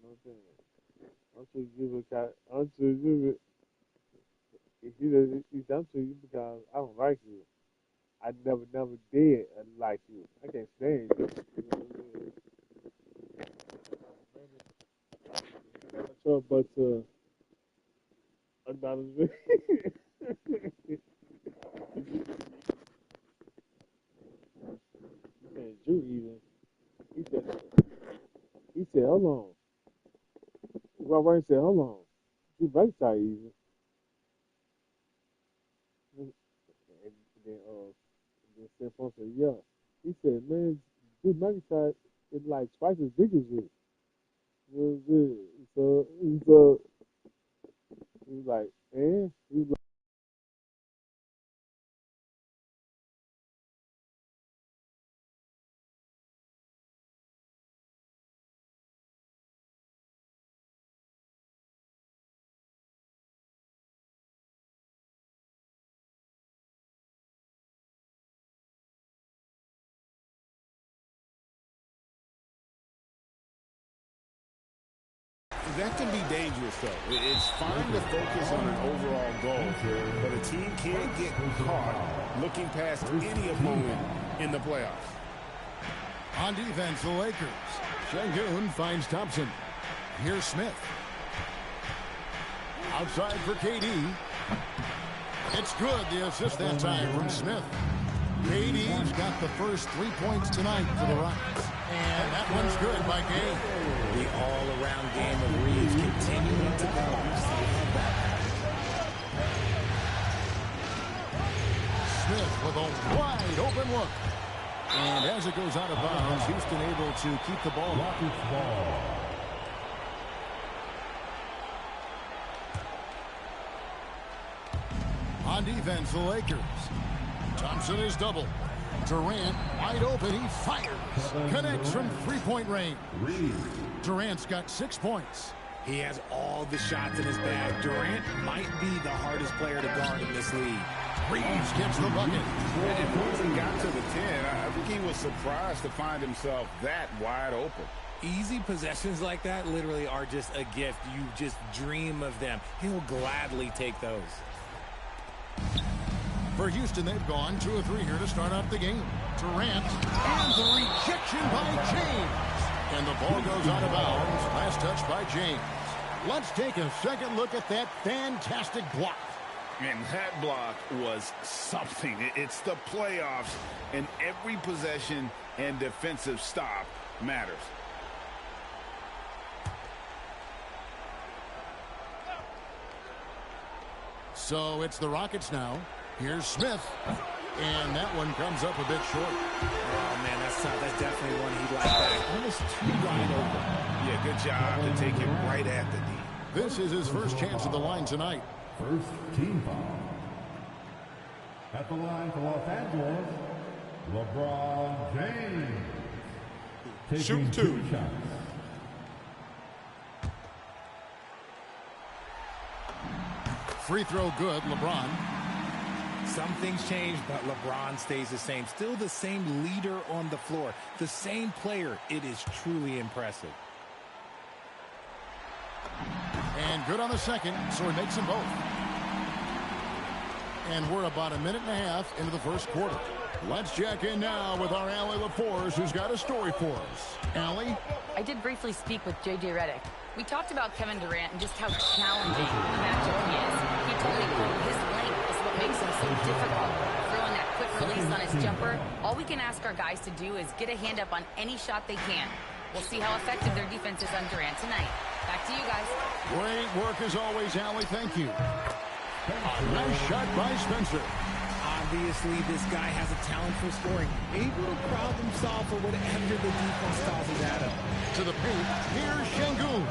know what I'm saying? I'm sure you because I'm sure you if you I'm sure you because I don't like you. I never did like you. I can't stand you. You know what I'm saying? But anonymous. Man, Drew even he said hold on. Rob Ryan said hold on. Drew McIntyre even. And then Stephon said yeah. He said man, Drew McIntyre is like twice as big as you. You know what I'm saying? So he was like, eh? He was That can be dangerous, though. It's fine to focus on an overall goal, but a team can't get caught looking past any opponent in the playoffs. On defense, the Lakers. Şengün finds Thompson. Here's Smith. Outside for KD. It's good, the assist that time from Smith. KD's got the first 3 points tonight for the Rockets. And that one's good by Gay. The all-around game of Reeves continuing to go. Smith with a wide open look. And as it goes out of bounds, Houston able to keep the ball. Rockets ball. On defense, the Lakers. Thompson is double. Durant wide open. He fires. Connects from three-point range. Durant's got 6 points. He has all the shots in his bag. Durant might be the hardest player to guard in this league. Reeves gets the bucket. And once he got to the 10, I think he was surprised to find himself that wide open. Easy possessions like that literally are just a gift. You just dream of them. He'll gladly take those. For Houston, they've gone 2 of 3 here to start out the game. Durant, and the rejection by James. And the ball goes out of bounds. Last touch by James. Let's take a second look at that fantastic block. And that block was something. It's the playoffs, and every possession and defensive stop matters. So it's the Rockets now. Here's Smith. And that one comes up a bit short. Oh, man, that's tough. That's definitely one he'd like that. Almost too wide open. Yeah, good job to take him right at the knee. This is his first chance at the line tonight. First team foul. At the line for Los Angeles, LeBron James. Taking Shoot 2 shots. Free throw good, LeBron. Some things change, but LeBron stays the same. Still the same leader on the floor. The same player. It is truly impressive. And good on the second, so he makes them both. And we're about a minute and a half into the first quarter. Let's check in now with our Allie LaForce, who's got a story for us. Allie? I did briefly speak with J.J. Redick. We talked about Kevin Durant and just how challenging the matchup he is. He told me his length is what makes him so difficult. Throwing that quick release on his jumper, all we can ask our guys to do is get a hand up on any shot they can. We'll see how effective their defense is on Durant tonight. Back to you guys. Great work as always, Allie. Thank you. A nice shot by Spencer. Obviously, this guy has a talent for scoring. Able to problem solve for whatever the defense tosses at him. To the paint, here's Şengün.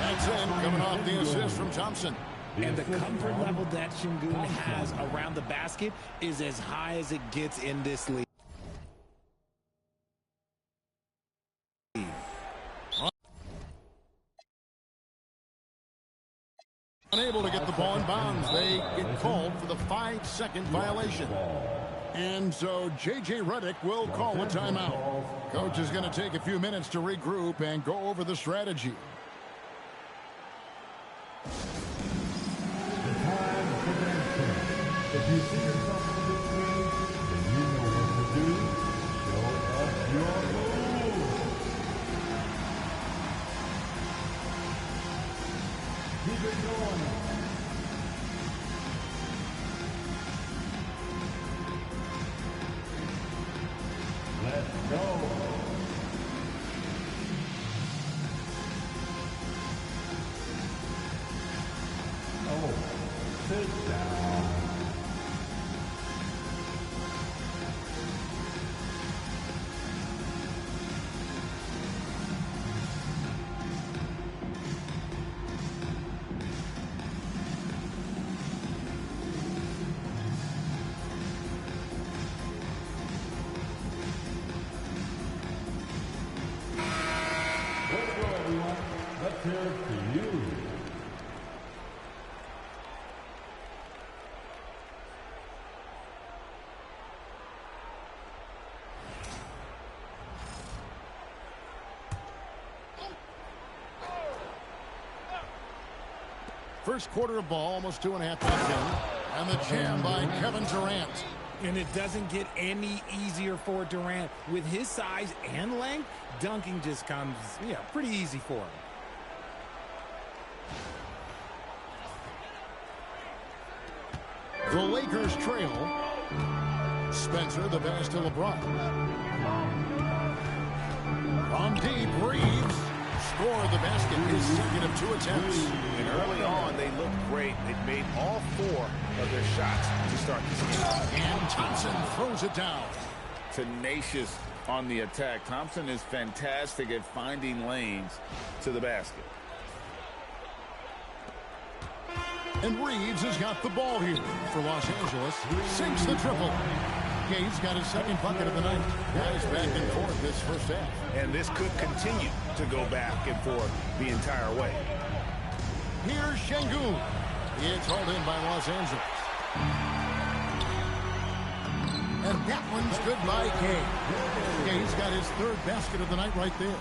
That's in, coming off the assist from Thompson. And the comfort level that Şengün has around the basket is as high as it gets in this league. Unable to get the ball in bounds. They get called for the 5-second violation. And so J.J. Redick will call a timeout. Coach is going to take a few minutes to regroup and go over the strategy. you see yourself on the screen, then you know what to do. Show us your moves. Keep it going. Let's go. Oh, sit down. Let's go, everyone. Let's hear it for you. First quarter of ball, almost 2.5 minutes in. And the jam by Kevin Durant. And it doesn't get any easier for Durant. With his size and length, dunking just comes, pretty easy for him. The Lakers trail. Spencer, the pass to LeBron. From deep, Reeves scored the basket, his second of 2 attempts. And early on, they looked great. They made all 4 of their shots to start this game. And Thompson throws it down. Tenacious on the attack. Thompson is fantastic at finding lanes to the basket. And Reeves has got the ball here for Los Angeles. Sinks the triple. Gates got his second bucket of the night. Guys back and forth this first half. And this could continue to go back and forth the entire way. Here's Şengün. It's hauled in by Los Angeles. And that one's good by Kay. Kay's got his third basket of the night right there.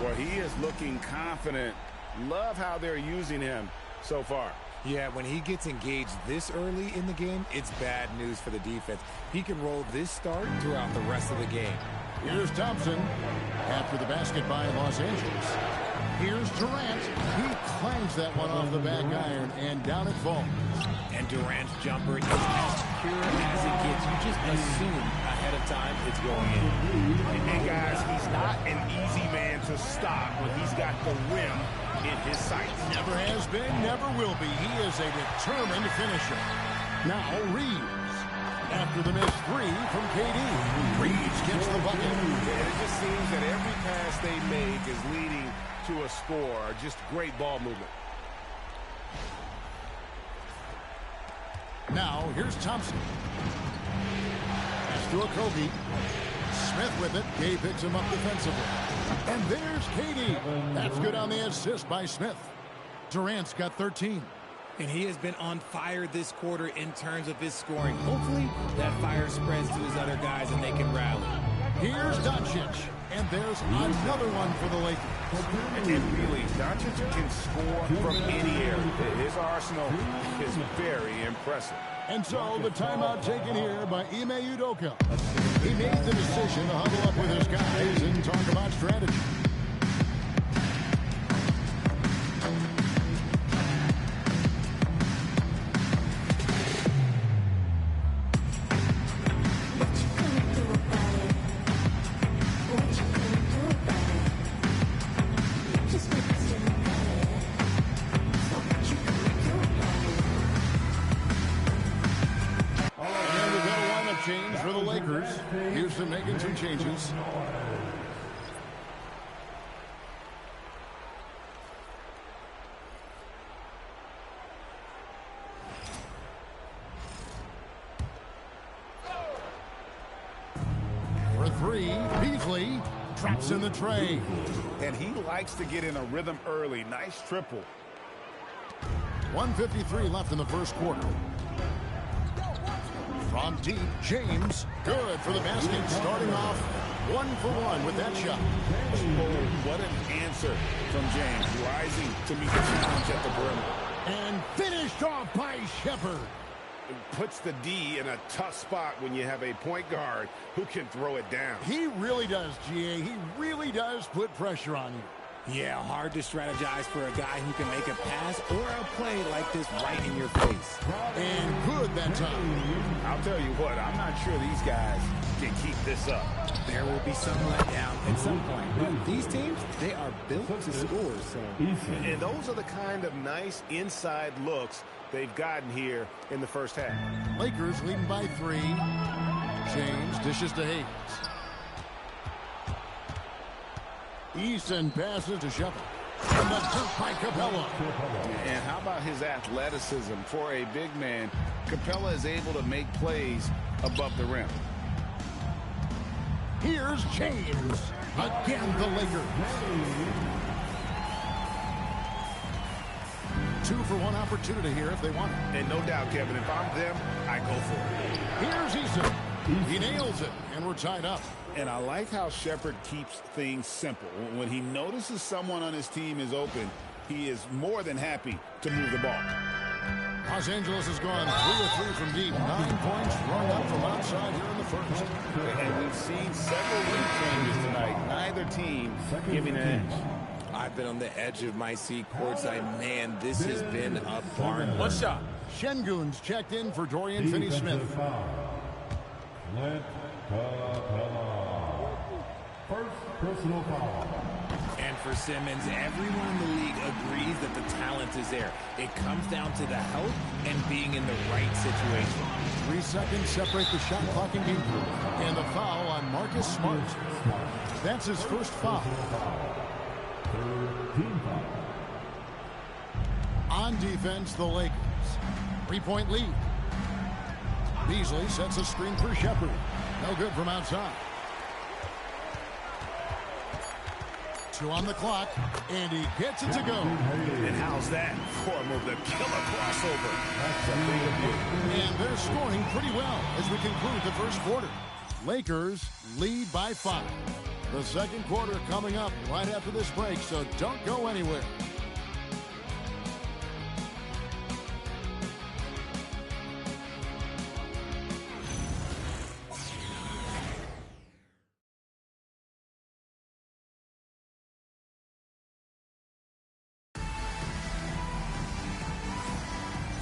Well, he is looking confident. Love how they're using him so far. Yeah, when he gets engaged this early in the game, it's bad news for the defense. He can roll this start throughout the rest of the game. Here's Thompson after the basket by Los Angeles. Here's Durant. He clangs that one off the back iron, and down it falls. And Durant's jumper is as pure as it gets. You just assume ahead of time it's going in. And guys, he's not an easy man to stop when he's got the rim in his sights. Never has been, never will be. He is a determined finisher. Now Reeves. After the missed 3 from KD. Reeves gets the bucket. And it just seems that every pass they make is leading to a score. Just great ball movement. Now here's Thompson. Pass to Okogie. Smith with it. Gay picks him up defensively. And there's KD. That's good on the assist by Smith. Durant's got 13. And he has been on fire this quarter in terms of his scoring. Hopefully that fire spreads to his other guys and they can rally. Here's Doncic. And there's another one for the Lakers. And really, Doncic can score from any area. His arsenal is very impressive. And so the timeout taken here by Ime Udoka. He made the decision to huddle up with his guys and talk about strategy. Change for the Lakers. Houston making some changes. For 3, Beasley drops in the tray. And he likes to get in a rhythm early. Nice triple. 1:53 left in the first quarter. From deep, James, good for the basket, starting off 1 for 1 with that shot. Oh, what an answer from James, rising to meet the challenge at the brim. And finished off by Shepherd. puts the D in a tough spot when you have a point guard who can throw it down. He really does, GA. He really does put pressure on you. Yeah, hard to strategize for a guy who can make a pass or a play like this right in your face. And good that time. I'll tell you what, I'm not sure these guys can keep this up. There will be some letdown at some point, but these teams, they are built to score. So, And those are the kind of nice inside looks they've gotten here in the first half. Lakers leading by 3. James dishes to Hayes. Easton passes to Shepard. And the dunk by Capella. And how about his athleticism? For a big man, Capella is able to make plays above the rim. Here's James. Again, the Lakers. 2-for-1 opportunity here if they want it. And no doubt, Kevin, if I'm them, I go for it. Here's Easton. He nails it, and we're tied up. And I like how Shepard keeps things simple. When he notices someone on his team is open, he is more than happy to move the ball. Los Angeles has gone 3 of 3 from deep. 9 points run up from outside here in the first. And we've seen several lead changes tonight. Neither team giving an edge. I've been on the edge of my seat courtside. Man, this has been a barn. One shot. Şengün's checked in for Dorian Finney-Smith. Clint Capella. First personal foul. And for Simmons, everyone in the league agrees that the talent is there. It comes down to the health and being in the right situation. 3 seconds separate the shot clock and game crew. And the foul on Marcus Smart. That's his first foul. Team foul. On defense, the Lakers. 3-point lead. Beasley sets a screen for Shepard. No good from outside. 2 on the clock, and he gets it to go. And how's that form of the killer crossover? That's a big abuse. And they're scoring pretty well as we conclude the first quarter. Lakers lead by 5. The second quarter coming up right after this break, so don't go anywhere.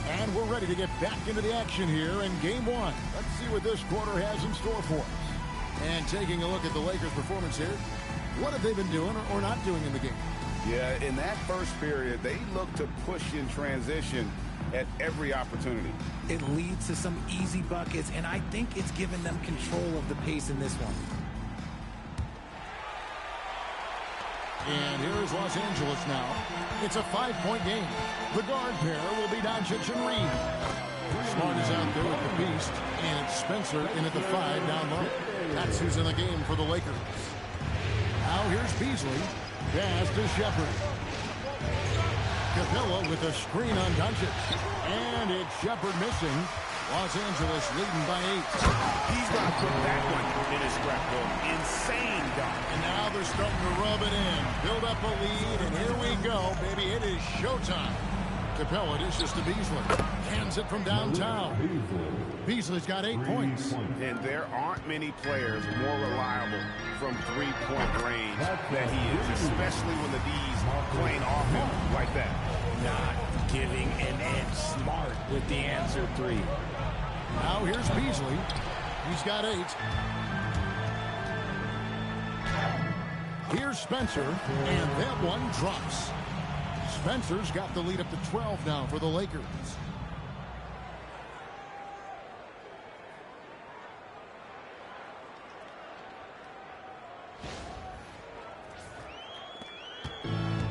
And we're ready to get back into the action here in Game 1. Let's see what this quarter has in store for us. And taking a look at the Lakers' performance here, what have they been doing or not doing in the game? Yeah, in that first period, they looked to push in transition at every opportunity. It leads to some easy buckets, and I think it's given them control of the pace in this one. And here's Los Angeles now. It's a 5-point game. The guard pair will be Doncic and Reed. Smart is out there with the beast, and it's Spencer in at the 5 down low. That's who's in the game for the Lakers. Now here's Beasley. Pass to Shepard. Capella with a screen on Doncic. And it's Shepard missing. Los Angeles leading by 8. He's going to put that one in his scrapbook. Insane dunk. And now they're starting to rub it in. Build up a lead, and here we go, baby. It is showtime. Capella dishes to Beasley. Hands it from downtown. Beasley's got 8 points. And there aren't many players more reliable from three-point range than he is, especially when the D's playing off him like that. Not giving an edge. Smart with the answer 3. Now here's Beasley. He's got 8. Here's Spencer, and that one drops. Spencer's got the lead up to 12 now for the Lakers.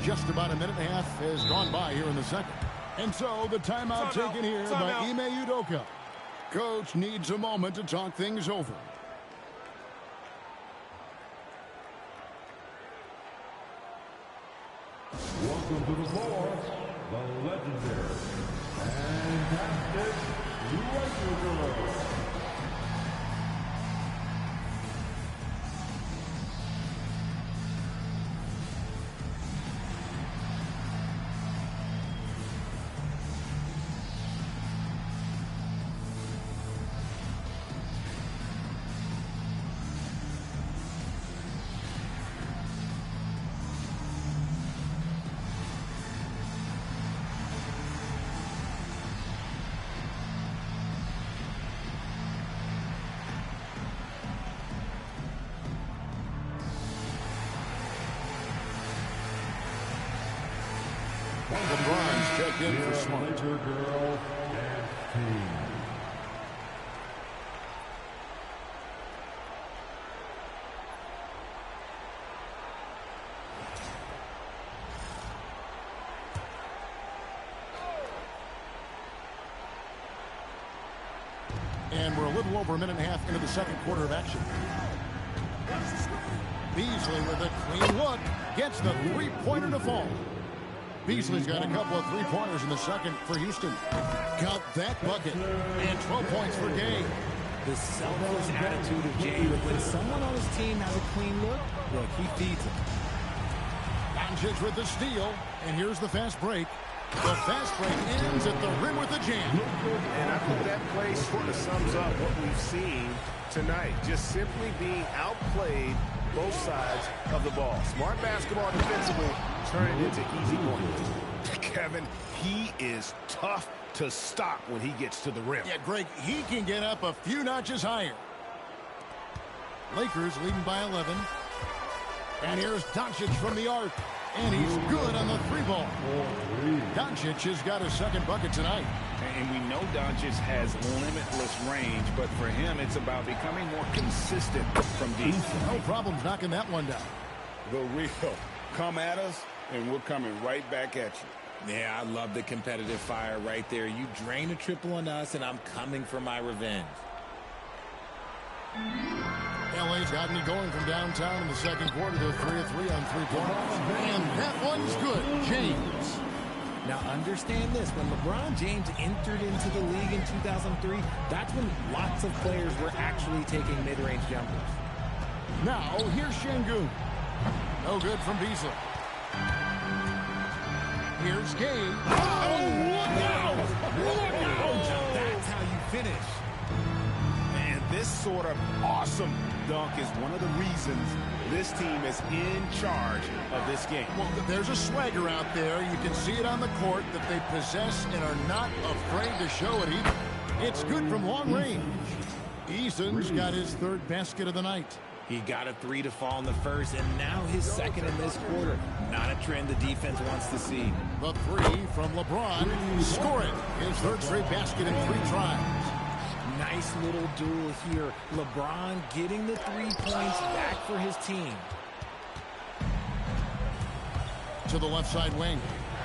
Just about a minute and a half has gone by here in the second. And so the timeout taken here by Ime Udoka. Coach needs a moment to talk things over. Welcome to the floor, the legendary fantastic Lakers. LeBron's checked in for Smart. Laker girl and team. And we're a little over a minute and a half into the second quarter of action. Beasley with a clean look. Gets the three-pointer to fall. Beasley's got a couple of three-pointers in the second for Houston. Got that bucket. And 12 points for Gay. The selfless attitude of Jay, but when someone on his team has a clean look, he feeds him. Doncic with the steal. And here's the fast break. The fast break ends at the rim with a jam. And I think that play sort of sums up what we've seen tonight. Just simply being outplayed both sides of the ball. Smart basketball defensively, turning into easy points. Kevin, he is tough to stop when he gets to the rim. Yeah, Greg, he can get up a few notches higher. Lakers leading by 11. And here's Doncic from the arc. And he's good on the three ball. Doncic has got his second bucket tonight. And we know Doncic has limitless range, but for him, it's about becoming more consistent from deep. No problems knocking that one down. The real. Come at us, and we're coming right back at you. Yeah, I love the competitive fire right there. You drain a triple on us, and I'm coming for my revenge. LA's gotten it going from downtown in the second quarter. They're 3 of 3 on three-pointers. And that one's good. James. Now understand this, when LeBron James entered into the league in 2003, that's when lots of players were actually taking mid-range jumpers. Now, here's Şengün. No good from Beasley. Here's Gay. Oh, look out! Look out! That's how you finish. And this sort of awesome dunk is one of the reasons this team is in charge of this game. Well, there's a swagger out there. You can see it on the court that they possess and are not afraid to show it either. It's good from long range. Eason's got his third basket of the night. He got a three to fall in the first, and now his second in this quarter. Not a trend the defense wants to see. The three from LeBron. Scoring his third straight basket in 3 tries. Nice little duel here. LeBron getting the 3 points back for his team. To the left side wing.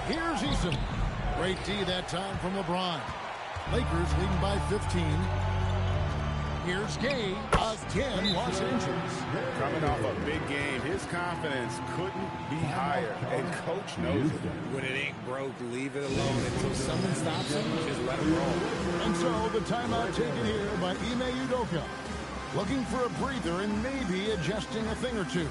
Here's Eason. Great D that time from LeBron. Lakers leading by 15. Here's Gay. Again, Los Angeles. Coming off a big game, his confidence couldn't be higher, and Coach knows it. When it ain't broke, leave it alone. Until someone stops him, just let him roll. And so the timeout taken here by Ime Udoka. Looking for a breather and maybe adjusting a thing or two.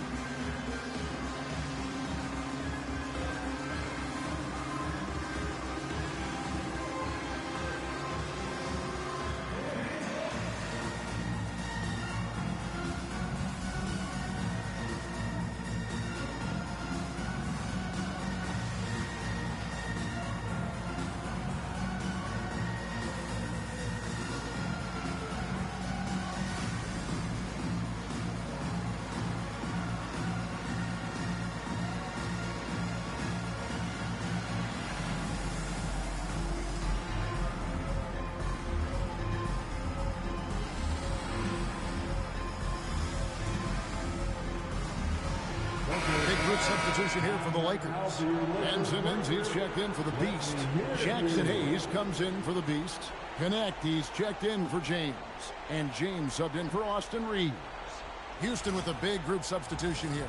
Big good substitution here for the Lakers. Ben Simmons, he's checked in for the Beast. Jackson Hayes comes in for the Beast. Connect, he's checked in for James. And James subbed in for Austin Reeves. Houston with a big group substitution here.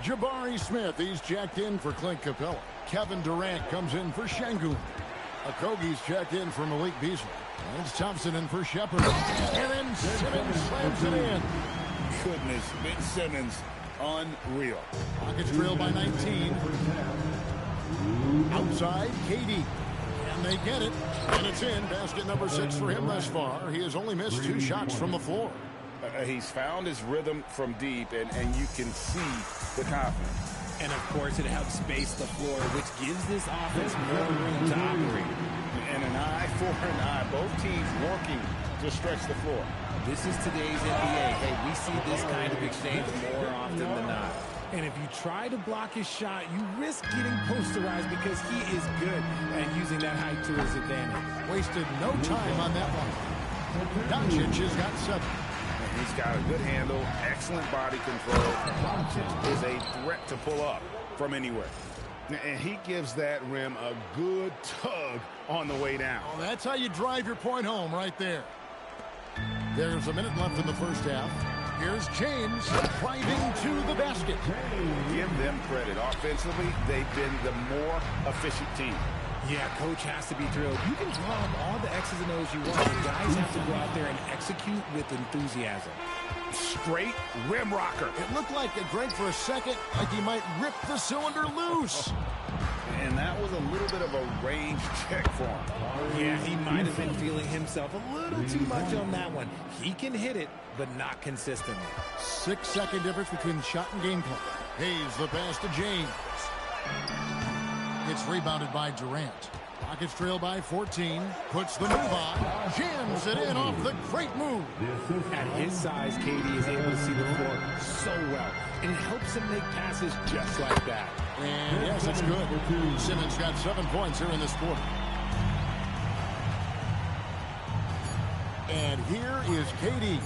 Jabari Smith, he's checked in for Clint Capella. Kevin Durant comes in for Şengün. Okogie's checked in for Malik Beasley. And it's Thompson in for Shepard. And then Simmons slams it in. Goodness, Ben Simmons, unreal. Rockets trail by 19. Outside, KD. And they get it. And it's in. Basket number 6 for him thus far. He has only missed 2 shots from the floor. He's found his rhythm from deep, and you can see the confidence. And, of course, it helps space the floor, which gives this offense more room to operate. And an eye for an eye. Both teams working to stretch the floor. This is today's NBA. Hey, we see this kind of exchange more often than not. And if you try to block his shot, you risk getting posterized because he is good at using that height to his advantage. Wasted no time on that one. Doncic has got 7. And he's got a good handle, excellent body control. Doncic is a threat to pull up from anywhere. And he gives that rim a good tug on the way down. Well, that's how you drive your point home right there. There's a minute left in the first half. Here's James driving to the basket. Give them credit. Offensively, they've been the more efficient team. Yeah, coach has to be thrilled. You can draw up all the X's and O's you want. The guys have to go out there and execute with enthusiasm. Straight rim rocker. It looked like Greg for a second, like he might rip the cylinder loose. And that was a little bit of a range check for him. Yeah, he might have been feeling himself a little too much on that one. He can hit it, but not consistently. 6-second difference between shot and game clock. Hayes the pass to James. It's rebounded by Durant. Rockets trail by 14. Puts the move on. Jams it in off the great move. At his size, KD is able to see the floor so well. And it helps him make passes just like that. And yes, it's good. Simmons got 7 points here in this quarter. And here is KD.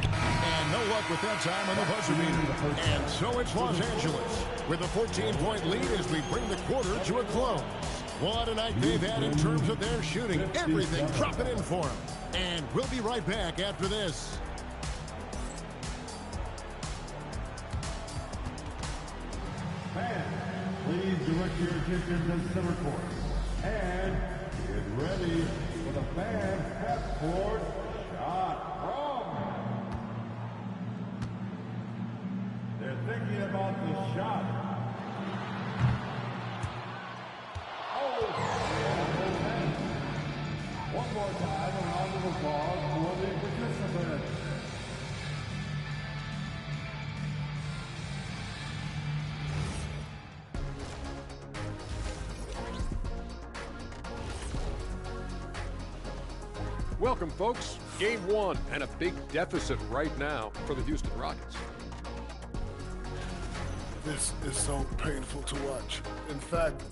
And no luck with that time on the buzzer beater. And so it's Los Angeles with a 14-point lead as we bring the quarter to a close. What a night they've had in terms of their shooting. Everything dropping in for them. And we'll be right back after this. Fans, please direct your attention to center court. And get ready for the fan half-court shot from. They're thinking about the shot. One more time, a round of applause for the participants. Welcome, folks. Game 1 and a big deficit right now for the Houston Rockets. This is so painful to watch. In fact,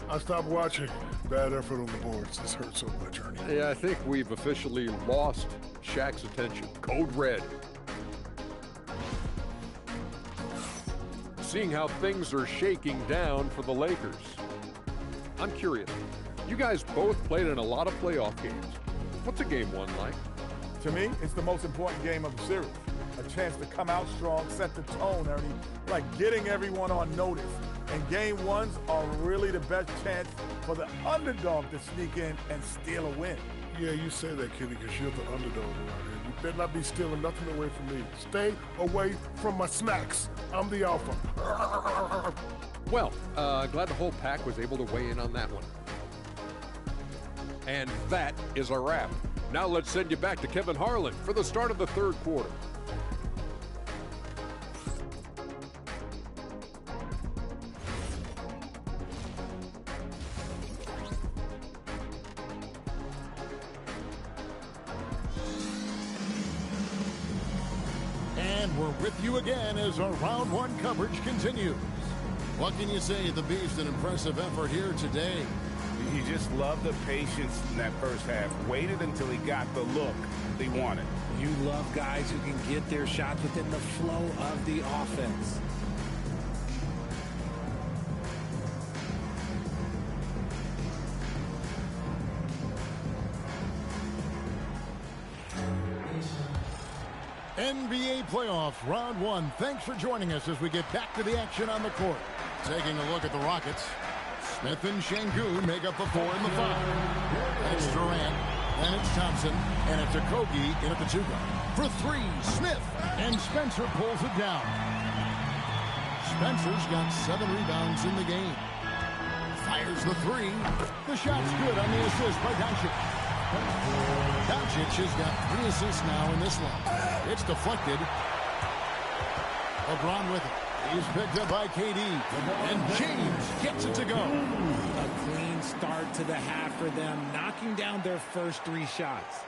I stopped watching. Bad effort on the boards. This hurts so much, Ernie. Yeah, I think we've officially lost Shaq's attention. Code red. Seeing how things are shaking down for the Lakers. I'm curious. You guys both played in a lot of playoff games. What's a game 1 like? To me, it's the most important game of the series. A chance to come out strong, set the tone, Ernie. Like getting everyone on notice. And game 1s are really the best chance for the underdog to sneak in and steal a win. Yeah, you say that, Kenny, because you're the underdog around here. You better not be stealing nothing away from me. Stay away from my snacks. I'm the alpha. Well, glad the whole pack was able to weigh in on that one. And that is a wrap. Now let's send you back to Kevin Harlan for the start of the third quarter. And we're with you again as our round 1 coverage continues. What can you say? The Beast, an impressive effort here today. He just loved the patience in that first half. Waited until he got the look he wanted. You love guys who can get their shots within the flow of the offense. NBA playoffs, round 1. Thanks for joining us as we get back to the action on the court. Taking a look at the Rockets. Smith and Şengün make up the 4 and the 5. And it's Durant, and it's Thompson, and it's Okogie in at the 2 guard. For 3, Smith, and Spencer pulls it down. Spencer's got 7 rebounds in the game. Fires the 3. The shot's good on the assist by Doncic. Doncic has got 3 assists now in this one. It's deflected. LeBron with it. He's picked up by KD. And James gets it to go. A clean start to the half for them, knocking down their first 3 shots.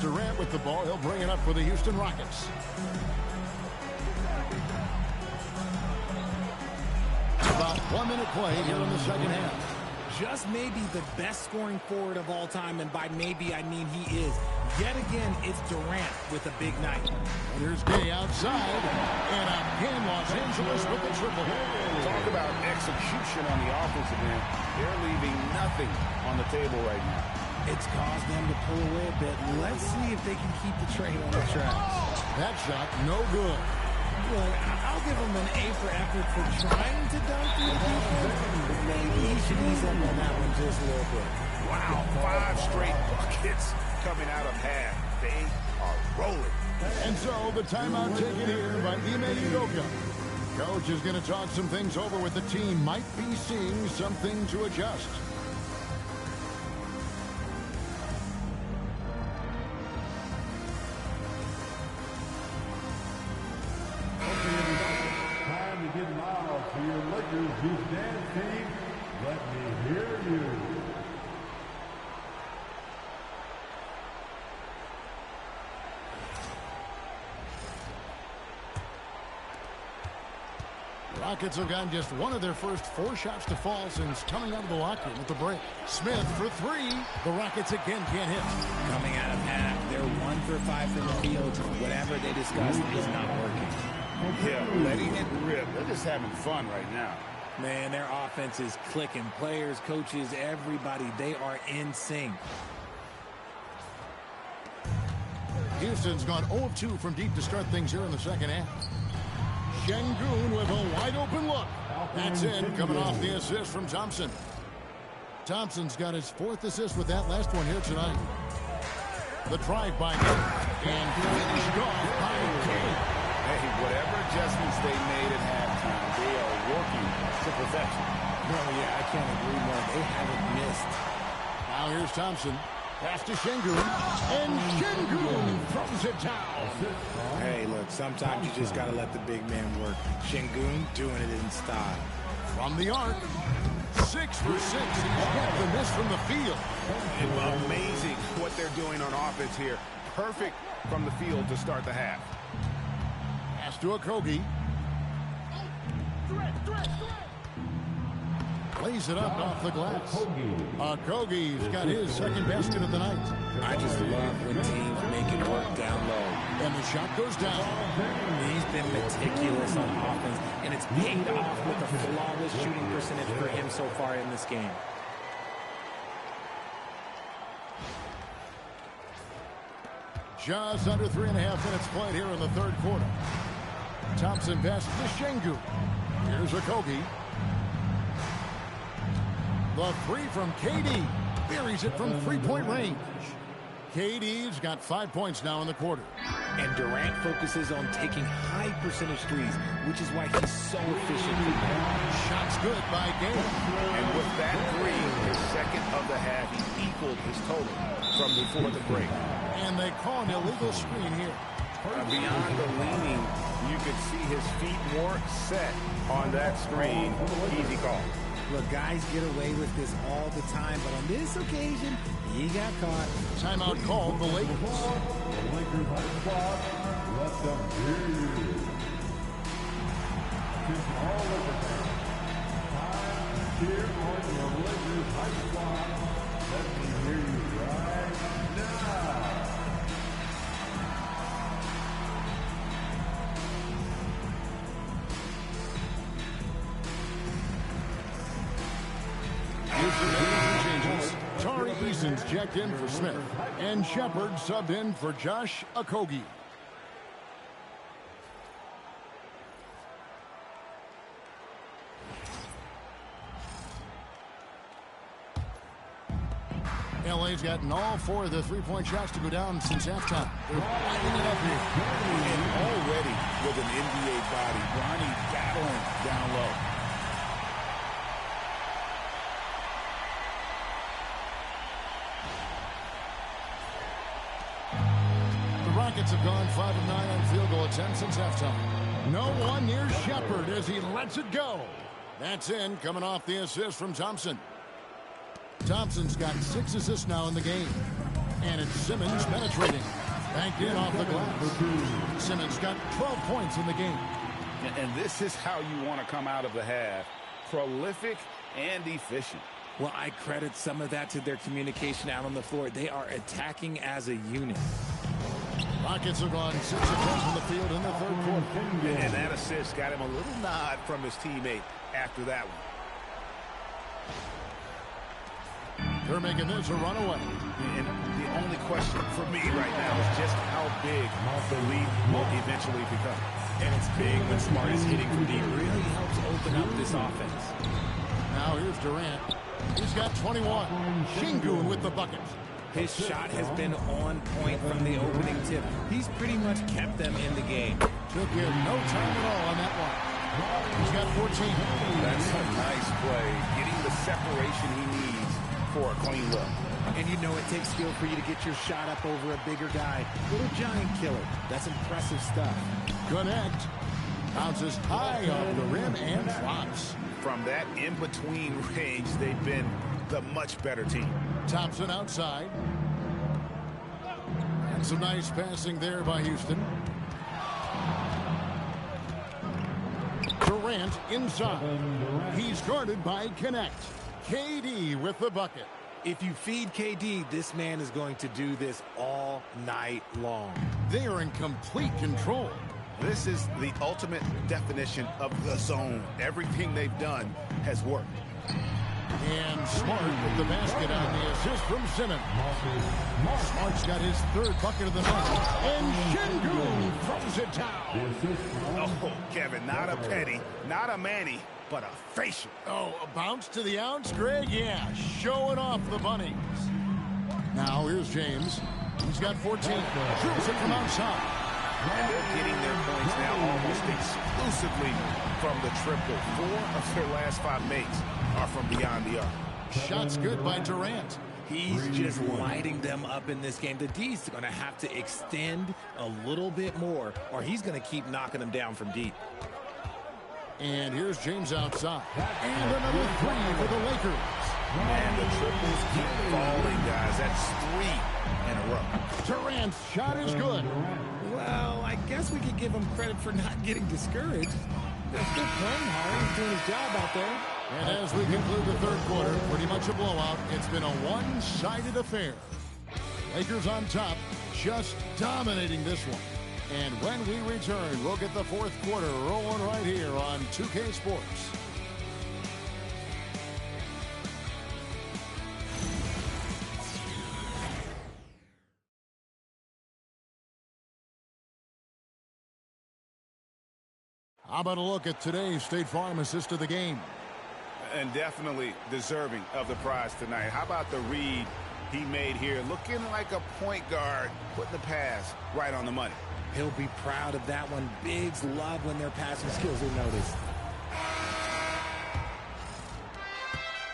Durant with the ball. He'll bring it up for the Houston Rockets. About 1 minute play here in the second half. Just maybe the best scoring forward of all time, and by maybe I mean he is. Yet again, it's Durant with a big night. And here's Gay outside, and again Los Angeles with the triple. Talk about execution on the offensive end. They're leaving nothing on the table right now. It's caused them to pull away a bit. Let's see if they can keep the train on the tracks. That shot, no good. Look, I'll give him an A for effort for trying to dunk through the defense. Maybe he should ease up on that one just a little bit. Wow, 5 straight buckets coming out of half. They are rolling. And so the timeout taken here by Ime Udoka. Coach is going to talk some things over with the team. Might be seeing something to adjust. Time to get loud for your Lakers Houston team. Let me hear you. Rockets have gotten just one of their first 4 shots to fall since coming out of the locker room at the break. Smith for 3. The Rockets again can't hit. Coming out of half, they're 1 for 5 from the field. Whatever they discussed is not working. Yeah, letting it rip. They're just having fun right now. Man, their offense is clicking. Players, coaches, everybody, they are in sync. Houston's gone 0 of 2 from deep to start things here in the second half. Şengün with a wide-open look. That's in, coming off the assist from Thompson. Thompson's got his 4th assist with that last one here tonight. The drive by Gay, and finished off by Gay. Hey, whatever adjustments they made at halftime, they are working to perfection. Bro, yeah, I can't agree more. They haven't missed. Now here's Thompson. Pass to Şengün, and Şengün throws it down. Hey, look, sometimes you just got to let the big man work. Şengün doing it in style. From the arc, 6 for 6. He's got the miss from the field. Amazing what they're doing on offense here. Perfect from the field to start the half. Pass to Okogie. Lays it up off the glass. Okogie's got his 2nd basket of the night. I just love when teams make it work down low. And the shot goes down. He's been meticulous on offense, and it's paid off with a flawless shooting percentage for him so far in this game. Just under 3.5 minutes played here in the 3rd quarter. Thompson passes to Şengün. Here's Okogie. The 3 from KD. Buries it from 3-point range. KD's got 5 points now in the quarter. And Durant focuses on taking high percentage threes, which is why he's so efficient. Shots good by Gay. And with that 3, his 2nd of the half, he equaled his total from before the break. And they call an illegal screen here. Beyond the leaning, you could see his feet more set on that screen. Easy call. Look, guys get away with this all the time, but on this occasion, he got caught. Timeout called the Lakers. The Lakers high squad, let them hear you. Since all Lakers fans, time to cheer on your Lakers high squad. Let me hear you right now. Tari Eason's checked in for Smith, and Shepard subbed in for Josh Okogie. LA's gotten all 4 of the 3-point shots to go down since halftime. They're lighting it up here. And already with an NBA body, Bronny battling down low. Rockets have gone 5 of 9 on field goal attempts since halftime. No one near Shepard as he lets it go. That's in, coming off the assist from Thompson. Thompson's got 6 assists now in the game. And it's Simmons penetrating. Banked in off the glass. Simmons got 12 points in the game. And this is how you want to come out of the half. Prolific and efficient. Well, I credit some of that to their communication out on the floor. They are attacking as a unit. Rockets have gone 6 of 10 from the field in the third quarter. And that assist got him a little nod from his teammate after that one. They're making this a runaway. And the only question for me right now is just how big the lead will eventually become. And it's big when Smart is hitting from deep. Really helps open up this offense. Now here's Durant. He's got 21. Şengün with the bucket. His shot has been on point from the opening tip. He's pretty much kept them in the game. Took him no time at all on that one. He's got 14. That's a nice play. Getting the separation he needs for a clean look. And you know it takes skill for you to get your shot up over a bigger guy. Little giant killer. That's impressive stuff. Connect. Bounces high off the rim and drops. From that in-between range, they've been the much better team. Thompson outside. And some nice passing there by Houston. Durant inside. He's guarded by Connect. KD with the bucket. If you feed KD, this man is going to do this all night long. They are in complete control. This is the ultimate definition of the zone. Everything they've done has worked. And Smart with the basket on the assist from Simmons. Smart's got his third bucket of the night. And Şengün throws it down. Oh, Kevin, not a petty, not a Manny, but a facial. Oh, a bounce to the ounce, Greg? Yeah, showing off the bunnies. Now here's James. He's got 14. Shoots it from outside. And they're getting their points now almost exclusively from the triple. 4 of their last 5 makes are from beyond the arc. Shots good by Durant. He's just lighting them up in this game. The D's going to have to extend a little bit more, or he's going to keep knocking them down from deep. And here's James outside. And another 3 for the Lakers. And the triples keep falling, guys. That's 3 in a row. Durant's shot is good. Well, I guess we could give him credit for not getting discouraged. He's still playing hard. He's doing his job out there. And as we conclude the third quarter, pretty much a blowout. It's been a one-sided affair. Lakers on top, just dominating this one. And when we return, we'll get the fourth quarter rolling right here on 2K Sports. How about a look at today's State Farm assist of the game? And definitely deserving of the prize tonight. How about the read he made here? Looking like a point guard, putting the pass right on the money. He'll be proud of that one. Bigs love when their passing skills are noticed.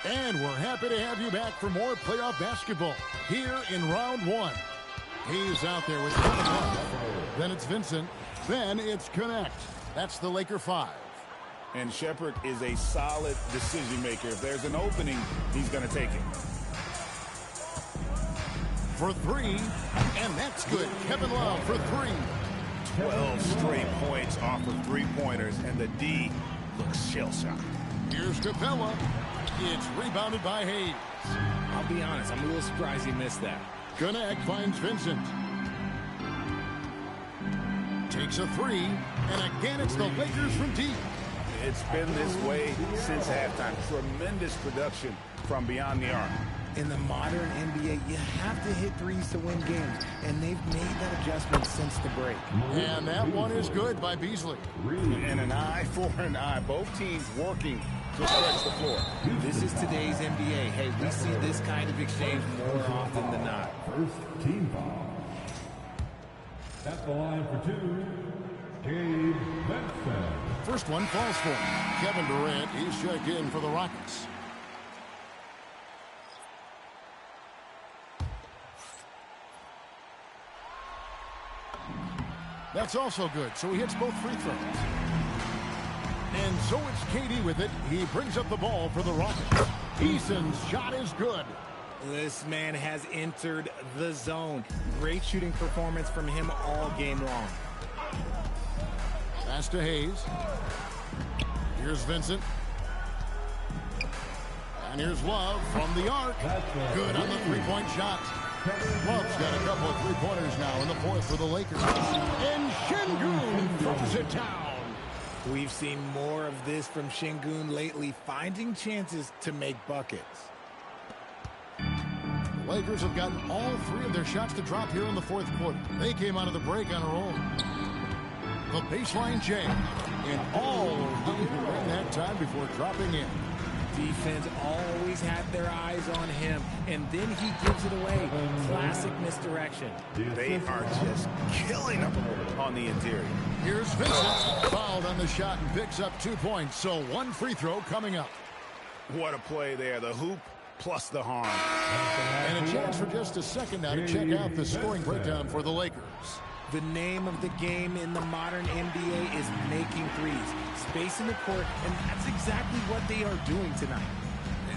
And we're happy to have you back for more playoff basketball here in round 1. He's out there with Connect. Then it's Vincent. Then it's Connect. That's the Laker 5. And Shepherd is a solid decision maker. If there's an opening, he's going to take it. For 3, and that's good. Kevin Love for 3. 12 straight points off of 3-pointers, and the D looks shell-shocked. Here's Capella. It's rebounded by Hayes. I'll be honest, I'm a little surprised he missed that. Connect finds Vincent. Takes a 3, and again it's the Lakers from deep. It's been this way since halftime. Tremendous production from beyond the arc. In the modern NBA, you have to hit threes to win games, and they've made that adjustment since the break. And that one is good by Beasley. And an eye for an eye. Both teams working to stretch the floor. This is today's NBA. Hey, we see this kind of exchange more often than not. First team foul. At the line for 2, Gabe Vincent. First one falls for him. Kevin Durant, he's checked in for the Rockets. That's also good, so he hits both free throws. And so it's KD with it. He brings up the ball for the Rockets. Eason's shot is good. This man has entered the zone. Great shooting performance from him all game long. Pass to Hayes. Here's Vincent. And here's Love from the arc. Good on the three-point shot. Love's got a couple of three-pointers now in the fourth for the Lakers. And Şengün throws it down. We've seen more of this from Şengün lately, finding chances to make buckets. The Lakers have gotten all three of their shots to drop here in the fourth quarter. They came out of the break on a roll. The baseline Jay. And all in that time before dropping in. Defense always had their eyes on him, and then he gives it away. Classic misdirection. They are just killing him on the interior. Here's Vincent, fouled on the shot and picks up 2 points. So one free throw coming up. What a play there. The hoop plus the harm. And a chance for just a second now to check out the scoring breakdown for the Lakers. The name of the game in the modern NBA is making threes, spacing the court, and that's exactly what they are doing tonight.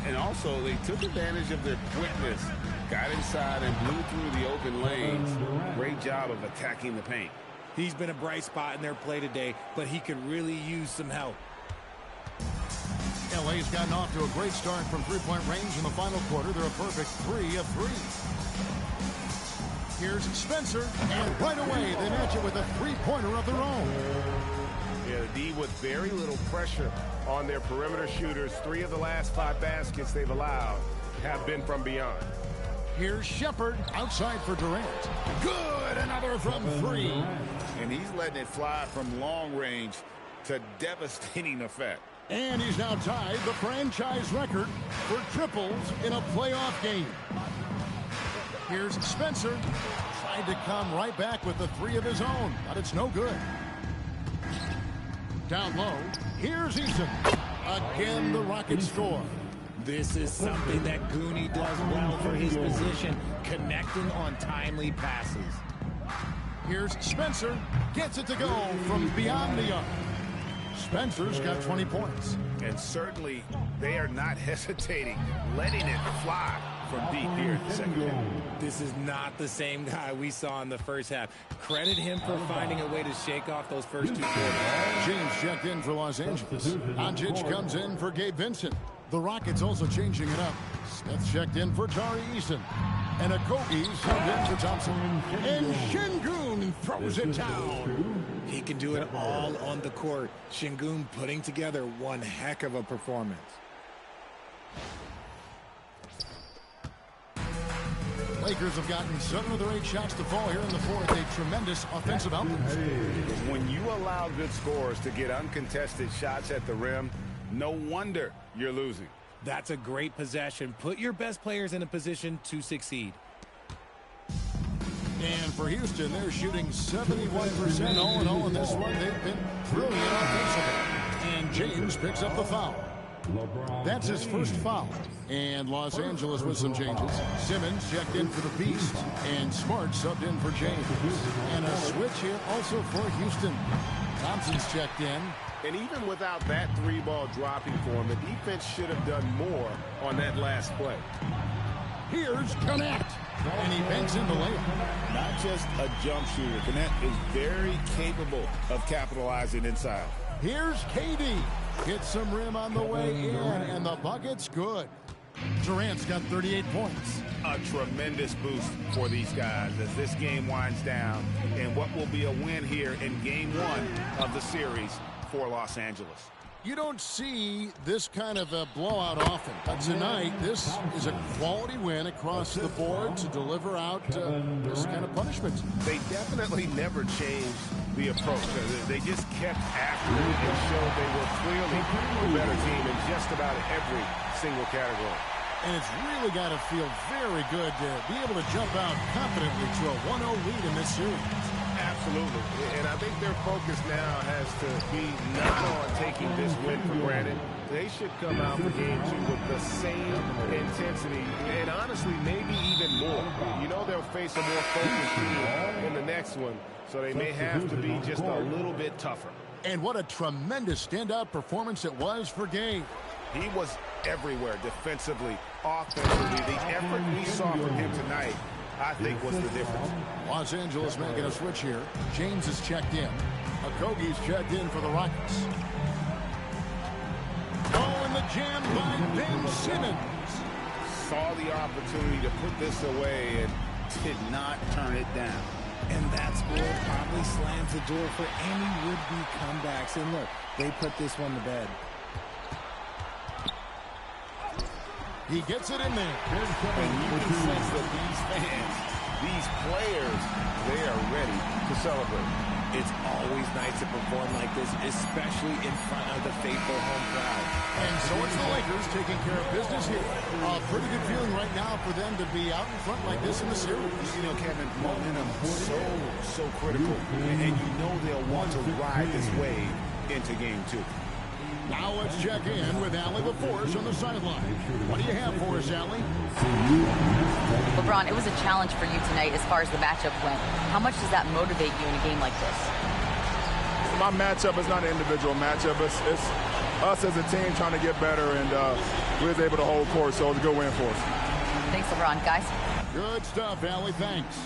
And also, they took advantage of their quickness, got inside and blew through the open lanes. Great job of attacking the paint. He's been a bright spot in their play today, but he could really use some help. LA's gotten off to a great start from three-point range in the final quarter. They're a perfect 3 of 3. Here's Spencer, and right away they match it with a three-pointer of their own. Yeah, the D with very little pressure on their perimeter shooters. 3 of the last 5 baskets they've allowed have been from beyond. Here's Shepard outside for Durant. Good, another from 3. And he's letting it fly from long range to devastating effect. And he's now tied the franchise record for triples in a playoff game. Here's Spencer. Tried to come right back with the 3 of his own, but it's no good. Down low, here's Eason. Again, the Rockets score. This is something that Goonie does well for his position, connecting on timely passes. Here's Spencer. Gets it to go from beyond the arc. Spencer's got 20 points. And certainly, they are not hesitating, letting it fly from deep here in the second half. This is not the same guy we saw in the first half. Credit him for finding a way to shake off those first 2 quarters. James checked in for Los Angeles. Doncic comes in for Gabe Vincent. The Rockets also changing it up. Smith checked in for Tari Eason. And Okogie subbed in for Thompson. And Şengün throws it down. He can do it all on the court. Şengün putting together one heck of a performance. Lakers have gotten 7 of their 8 shots to fall here in the fourth. A tremendous offensive output. When you allow good scorers to get uncontested shots at the rim, no wonder you're losing. That's a great possession. Put your best players in a position to succeed. And for Houston, they're shooting 71% all in all in this one. They've been brilliant offensively. And James picks up the foul. That's his first foul. And Los Angeles with some changes. Simmons checked in for the Beast. And Smart subbed in for James. And a switch here also for Houston. Thompson's checked in. And even without that 3-ball dropping for him, the defense should have done more on that last play. Here's Connect. And he banks in the layup. Not just a jump shooter. Connect is very capable of capitalizing inside. Here's KD. Hits some rim on the way in, and the bucket's good. Durant's got 38 points. A tremendous boost for these guys as this game winds down and what will be a win here in Game 1 of the series for Los Angeles. You don't see this kind of a blowout often, but tonight this is a quality win across the board to deliver out this kind of punishment. They definitely never changed the approach. They just kept after it and showed they were clearly the better team in just about every single category. And it's really got to feel very good to be able to jump out confidently to a 1-0 lead in this series. Absolutely. And I think their focus now has to be not on taking this win for granted. They should come out for Game 2 with the same intensity and honestly maybe even more. You know they'll face a more focused team in the next one, so they may have to be just a little bit tougher. And what a tremendous standout performance it was for Gabe. He was everywhere defensively, offensively. The effort we saw from him tonight, I think, was the difference. Los Angeles making a switch here. James is checked in. Okogie's checked in for the Rockets. Oh, and the jam by Ben Simmons. Saw the opportunity to put this away and did not turn it down. And that score probably slams the door for any would-be comebacks. And look, they put this one to bed. He gets it in there. And you can sense that these fans, these players, they are ready to celebrate. It's always nice to perform like this, especially in front of the faithful home crowd. And so it's the Lakers taking care of business here. A pretty good feeling right now for them to be out in front like this in the series. You know, Kevin, momentum so critical. And you know they'll want to ride this wave into game 2. Now let's check in with Allie LaForce on the sideline. What do you have for us, Allie? LeBron, it was a challenge for you tonight as far as the matchup went. How much does that motivate you in a game like this? My matchup is not an individual matchup. It's us as a team trying to get better, and we was able to hold court, so it was a good win for us. Thanks, LeBron. Guys? Good stuff, Allie. Thanks.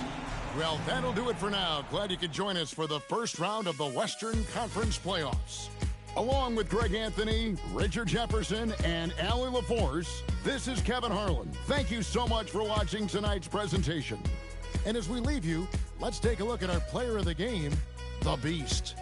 Well, that'll do it for now. Glad you could join us for the first round of the Western Conference Playoffs. Along with Greg Anthony, Richard Jefferson, and Allie LaForce, this is Kevin Harlan. Thank you so much for watching tonight's presentation. And as we leave you, let's take a look at our player of the game, the Beast.